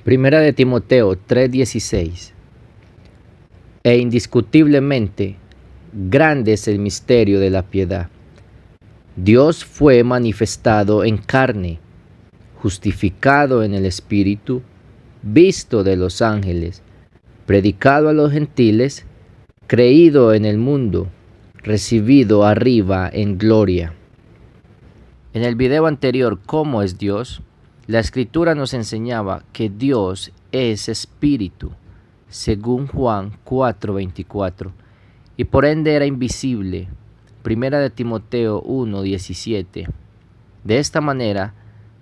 Primera de Timoteo 3:16. E indiscutiblemente grande es el misterio de la piedad. Dios fue manifestado en carne, justificado en el Espíritu, visto de los ángeles, predicado a los gentiles, creído en el mundo, recibido arriba en gloria. En el video anterior, ¿cómo es Dios?, la Escritura nos enseñaba que Dios es Espíritu, según Juan 4:24, y por ende era invisible. Primera de Timoteo 1:17. De esta manera,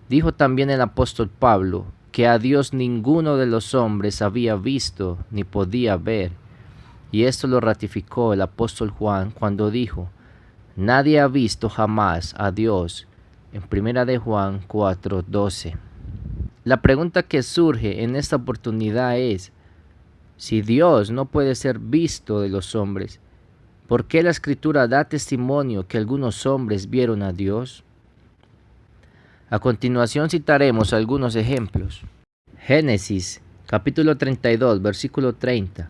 dijo también el apóstol Pablo que a Dios ninguno de los hombres había visto ni podía ver. Y esto lo ratificó el apóstol Juan cuando dijo: nadie ha visto jamás a Dios, en Primera de Juan 4:12. La pregunta que surge en esta oportunidad es: si Dios no puede ser visto de los hombres, ¿por qué la Escritura da testimonio que algunos hombres vieron a Dios? A continuación citaremos algunos ejemplos. Génesis capítulo 32, versículo 30.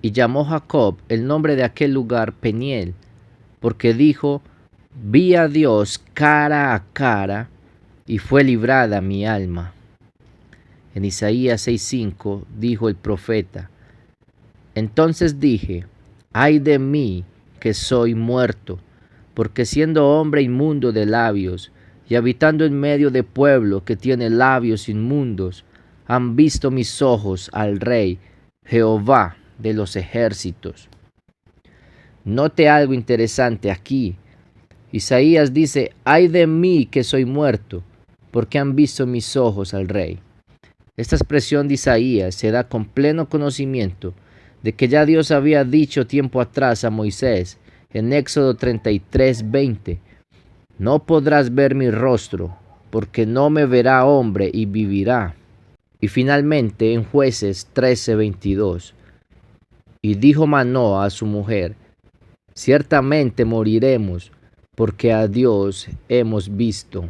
Y llamó Jacob el nombre de aquel lugar Peniel, porque dijo: vi a Dios cara a cara, y fue librada mi alma. En Isaías 6:5 dijo el profeta: entonces dije, ay de mí que soy muerto, porque siendo hombre inmundo de labios, y habitando en medio de pueblo que tiene labios inmundos, han visto mis ojos al Rey, Jehová de los ejércitos. Note algo interesante aquí. Isaías dice: ay de mí que soy muerto, porque han visto mis ojos al Rey. Esta expresión de Isaías se da con pleno conocimiento de que ya Dios había dicho tiempo atrás a Moisés en Éxodo 33:20: no podrás ver mi rostro, porque no me verá hombre y vivirá. Y finalmente en Jueces 13:22: y dijo Manoa a su mujer: ciertamente moriremos, porque a Dios hemos visto.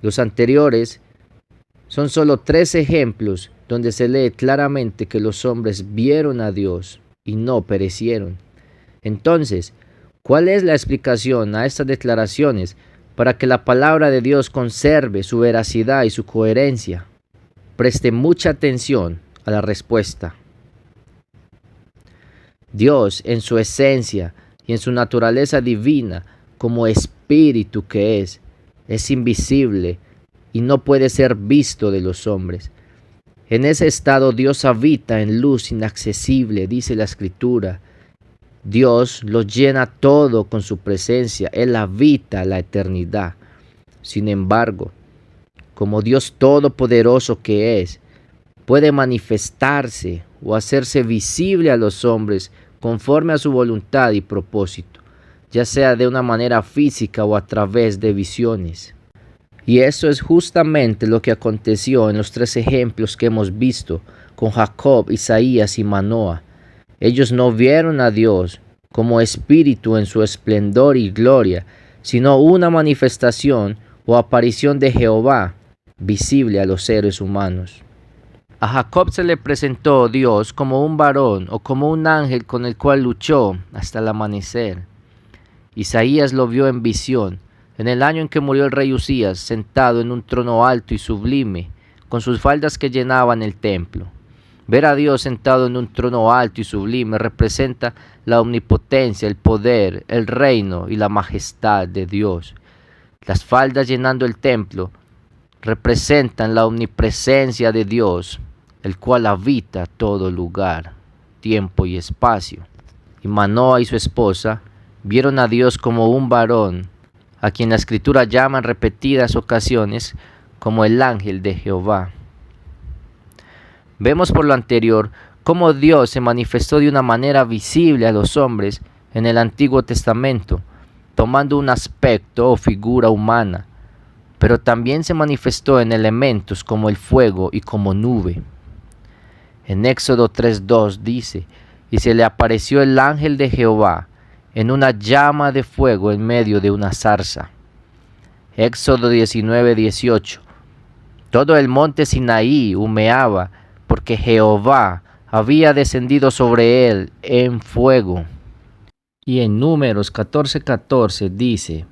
Los anteriores son solo 3 ejemplos donde se lee claramente que los hombres vieron a Dios y no perecieron. Entonces, ¿cuál es la explicación a estas declaraciones para que la palabra de Dios conserve su veracidad y su coherencia? Preste mucha atención a la respuesta. Dios, en su esencia y en su naturaleza divina, como espíritu que es invisible y no puede ser visto de los hombres. En ese estado Dios habita en luz inaccesible, dice la Escritura. Dios lo llena todo con su presencia, Él habita la eternidad. Sin embargo, como Dios todopoderoso que es, puede manifestarse o hacerse visible a los hombres conforme a su voluntad y propósito, ya sea de una manera física o a través de visiones. Y eso es justamente lo que aconteció en los 3 ejemplos que hemos visto con Jacob, Isaías y Manoa. Ellos no vieron a Dios como espíritu en su esplendor y gloria, sino una manifestación o aparición de Jehová visible a los seres humanos. A Jacob se le presentó Dios como un varón o como un ángel con el cual luchó hasta el amanecer. Isaías lo vio en visión, en el año en que murió el rey Usías, sentado en un trono alto y sublime, con sus faldas que llenaban el templo. Ver a Dios sentado en un trono alto y sublime representa la omnipotencia, el poder, el reino y la majestad de Dios. Las faldas llenando el templo representan la omnipresencia de Dios, el cual habita todo lugar, tiempo y espacio. Y Manoa y su esposa vieron a Dios como un varón, a quien la Escritura llama en repetidas ocasiones como el ángel de Jehová. Vemos por lo anterior cómo Dios se manifestó de una manera visible a los hombres en el Antiguo Testamento, tomando un aspecto o figura humana, pero también se manifestó en elementos como el fuego y como nube. En Éxodo 3:2 dice: y se le apareció el ángel de Jehová en una llama de fuego en medio de una zarza. Éxodo 19:18: Todo el monte Sinaí humeaba, porque Jehová había descendido sobre él en fuego. Y en Números 14:14 dice: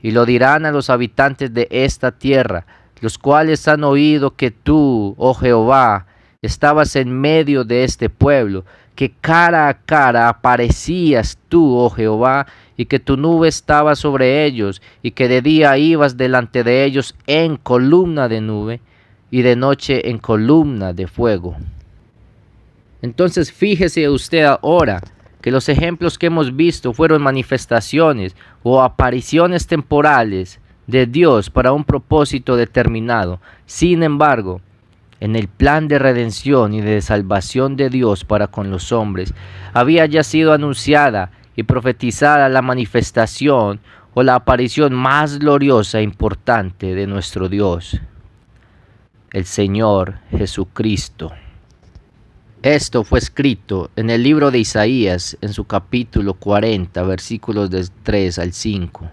y lo dirán a los habitantes de esta tierra, los cuales han oído que tú, oh Jehová, estabas en medio de este pueblo, que cara a cara aparecías tú, oh Jehová, y que tu nube estaba sobre ellos, y que de día ibas delante de ellos en columna de nube, y de noche en columna de fuego. Entonces fíjese usted ahora que los ejemplos que hemos visto fueron manifestaciones o apariciones temporales de Dios para un propósito determinado. Sin embargo, en el plan de redención y de salvación de Dios para con los hombres, había ya sido anunciada y profetizada la manifestación o la aparición más gloriosa e importante de nuestro Dios, el Señor Jesucristo. Esto fue escrito en el libro de Isaías, en su capítulo 40, versículos del 3 al 5.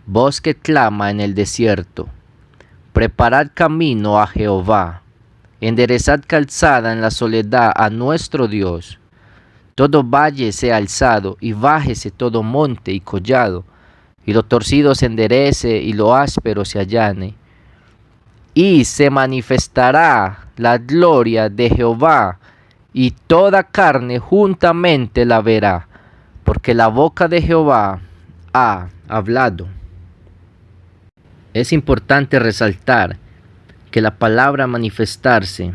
Voz que clama en el desierto, preparad camino a Jehová, enderezad calzada en la soledad a nuestro Dios. Todo valle sea alzado, y bájese todo monte y collado, y lo torcido se enderece, y lo áspero se allane. Y se manifestará la gloria de Jehová, y toda carne juntamente la verá, porque la boca de Jehová ha hablado. Es importante resaltar que la palabra manifestarse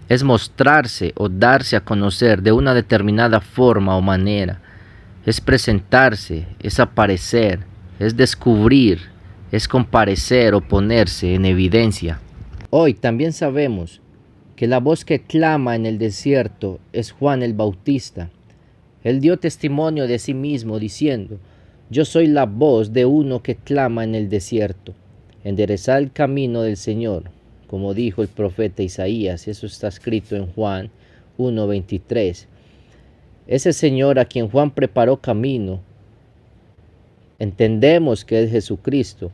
es mostrarse o darse a conocer de una determinada forma o manera. Es presentarse, es aparecer, es descubrir, es comparecer o ponerse en evidencia. Hoy también sabemos que la voz que clama en el desierto es Juan el Bautista. Él dio testimonio de sí mismo diciendo: yo soy la voz de uno que clama en el desierto, enderezad el camino del Señor, como dijo el profeta Isaías. Eso está escrito en Juan 1:23. Ese Señor a quien Juan preparó camino, entendemos que es Jesucristo.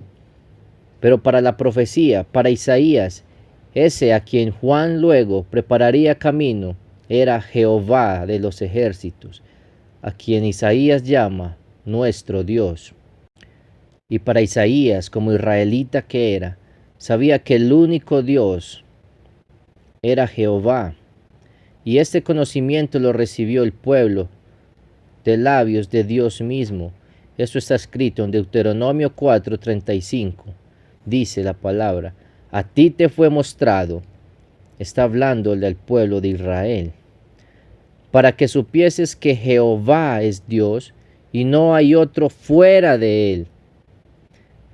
Pero para la profecía, para Isaías, ese a quien Juan luego prepararía camino, era Jehová de los ejércitos, a quien Isaías llama nuestro Dios. Y para Isaías, como israelita que era, sabía que el único Dios era Jehová. Y este conocimiento lo recibió el pueblo de labios de Dios mismo. Eso está escrito en Deuteronomio 4:35. Dice la palabra: a ti te fue mostrado, está hablándole al pueblo de Israel, para que supieses que Jehová es Dios y no hay otro fuera de él.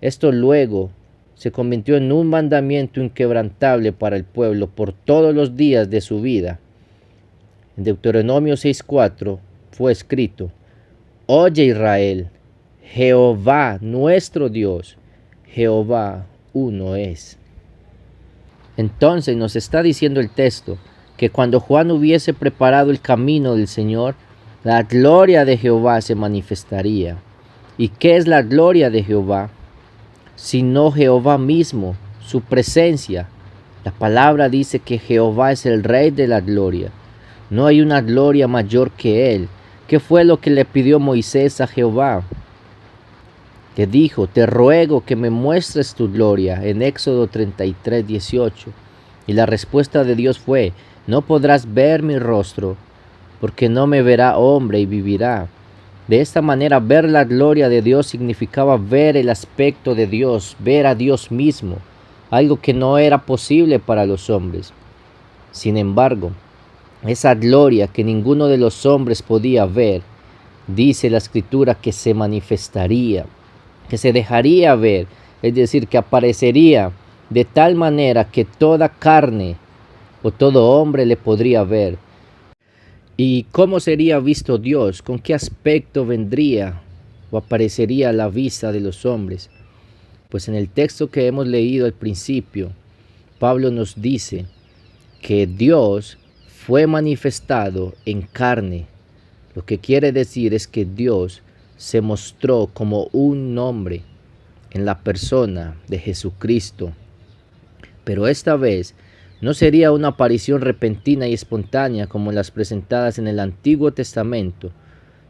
Esto luego se convirtió en un mandamiento inquebrantable para el pueblo por todos los días de su vida. En Deuteronomio 6:4 fue escrito: oye Israel, Jehová nuestro Dios, Jehová uno es. Entonces nos está diciendo el texto que cuando Juan hubiese preparado el camino del Señor, la gloria de Jehová se manifestaría. ¿Y qué es la gloria de Jehová? Sino Jehová mismo, su presencia. La palabra dice que Jehová es el Rey de la gloria. No hay una gloria mayor que Él. ¿Qué fue lo que le pidió Moisés a Jehová? Que dijo: te ruego que me muestres tu gloria, en Éxodo 33:18. Y la respuesta de Dios fue: no podrás ver mi rostro, porque no me verá hombre y vivirá. De esta manera, ver la gloria de Dios significaba ver el aspecto de Dios, ver a Dios mismo, algo que no era posible para los hombres. Sin embargo, esa gloria que ninguno de los hombres podía ver, dice la Escritura que se manifestaría, que se dejaría ver, es decir, que aparecería de tal manera que toda carne o todo hombre le podría ver. ¿Y cómo sería visto Dios? ¿Con qué aspecto vendría o aparecería a la vista de los hombres? Pues en el texto que hemos leído al principio, Pablo nos dice que Dios fue manifestado en carne. Lo que quiere decir es que Dios se mostró como un hombre. en la persona de Jesucristo. Pero esta vez no sería una aparición repentina y espontánea como las presentadas en el Antiguo Testamento,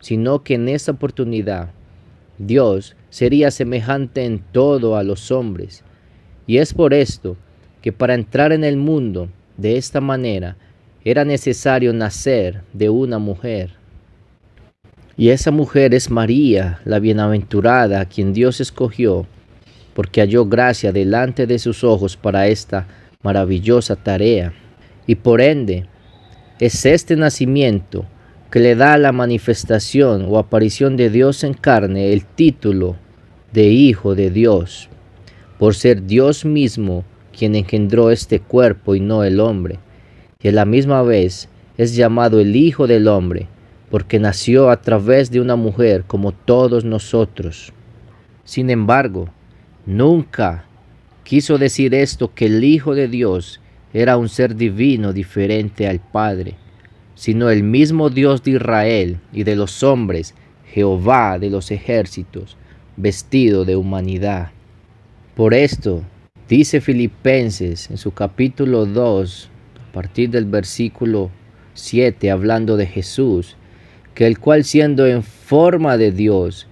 sino que en esta oportunidad Dios sería semejante en todo a los hombres. Y es por esto que para entrar en el mundo de esta manera era necesario nacer de una mujer. Y esa mujer es María, la bienaventurada, a quien Dios escogió, porque halló gracia delante de sus ojos para esta maravillosa tarea. Y por ende, es este nacimiento que le da a la manifestación o aparición de Dios en carne el título de Hijo de Dios, por ser Dios mismo quien engendró este cuerpo y no el hombre. Y a la misma vez es llamado el Hijo del Hombre, porque nació a través de una mujer como todos nosotros. Sin embargo, nunca quiso decir esto que el Hijo de Dios era un ser divino diferente al Padre, sino el mismo Dios de Israel y de los hombres, Jehová de los ejércitos, vestido de humanidad. Por esto, dice Filipenses en su capítulo 2, a partir del versículo 7, hablando de Jesús, que el cual siendo en forma de Dios.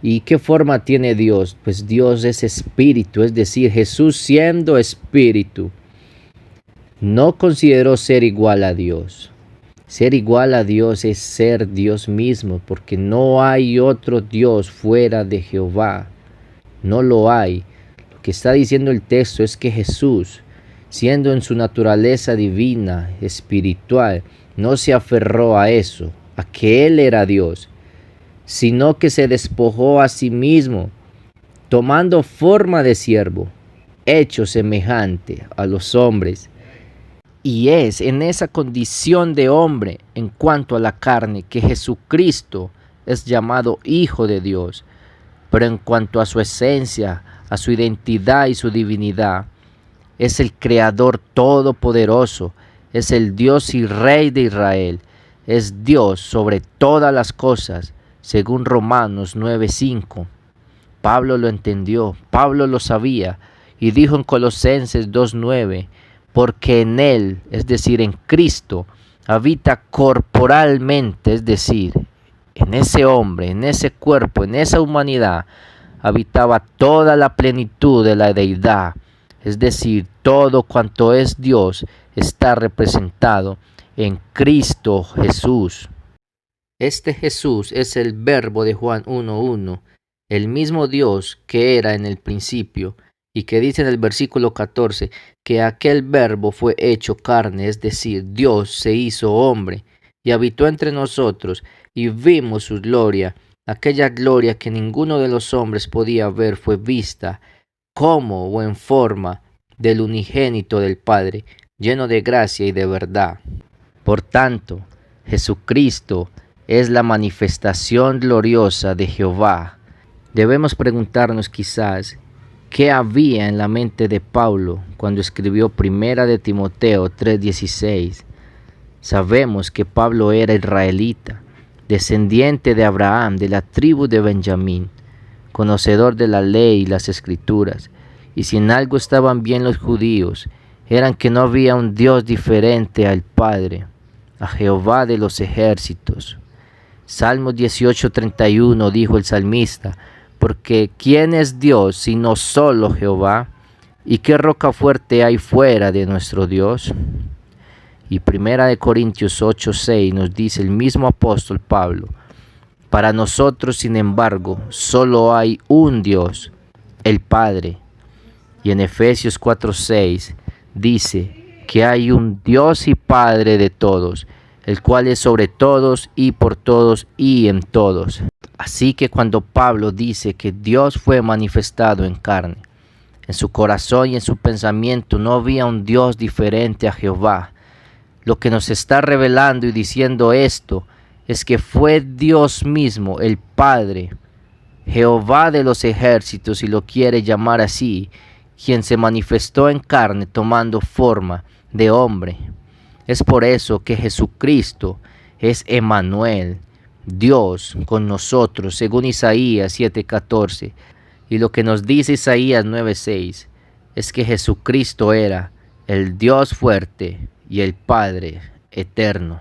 ¿Y qué forma tiene Dios? Pues Dios es espíritu, es decir, Jesús siendo espíritu, no consideró ser igual a Dios. Ser igual a Dios es ser Dios mismo, porque no hay otro Dios fuera de Jehová. No lo hay. Lo que está diciendo el texto es que Jesús, siendo en su naturaleza divina, espiritual, no se aferró a eso, a que Él era Dios, sino que se despojó a sí mismo, tomando forma de siervo, hecho semejante a los hombres. Y es en esa condición de hombre, en cuanto a la carne, que Jesucristo es llamado Hijo de Dios. Pero en cuanto a su esencia, a su identidad y su divinidad, es el Creador Todopoderoso, es el Dios y Rey de Israel, es Dios sobre todas las cosas, según Romanos 9:5. Pablo lo entendió, Pablo lo sabía, y dijo en Colosenses 2:9, porque en Él, es decir, en Cristo, habita corporalmente, es decir, en ese hombre, en ese cuerpo, en esa humanidad, habitaba toda la plenitud de la deidad, es decir, todo cuanto es Dios está representado en Cristo Jesús. Este Jesús es el verbo de Juan 1:1, el mismo Dios que era en el principio, y que dice en el versículo 14 que aquel verbo fue hecho carne, es decir, Dios se hizo hombre y habitó entre nosotros, y vimos su gloria, aquella gloria que ninguno de los hombres podía ver fue vista, como o en forma del unigénito del Padre, lleno de gracia y de verdad. Por tanto, Jesucristo es la manifestación gloriosa de Jehová. Debemos preguntarnos quizás, ¿qué había en la mente de Pablo cuando escribió Primera de Timoteo 3:16? Sabemos que Pablo era israelita, descendiente de Abraham, de la tribu de Benjamín, conocedor de la ley y las escrituras, y si en algo estaban bien los judíos, eran que no había un Dios diferente al Padre, a Jehová de los ejércitos. Salmo 18:31 dijo el salmista, porque ¿quién es Dios sino solo Jehová? ¿Y qué roca fuerte hay fuera de nuestro Dios? Y Primera de Corintios 8:6 nos dice el mismo apóstol Pablo, para nosotros, sin embargo, solo hay un Dios, el Padre. Y en Efesios 4:6 dice que hay un Dios y Padre de todos, el cual es sobre todos y por todos y en todos. Así que cuando Pablo dice que Dios fue manifestado en carne, en su corazón y en su pensamiento no había un Dios diferente a Jehová. Lo que nos está revelando y diciendo esto es que fue Dios mismo, el Padre, Jehová de los ejércitos, si lo quiere llamar así, quien se manifestó en carne tomando forma de hombre. Es por eso que Jesucristo es Emmanuel, Dios con nosotros, según Isaías 7:14, Y lo que nos dice Isaías 9:6 es que Jesucristo era el Dios fuerte y el Padre eterno.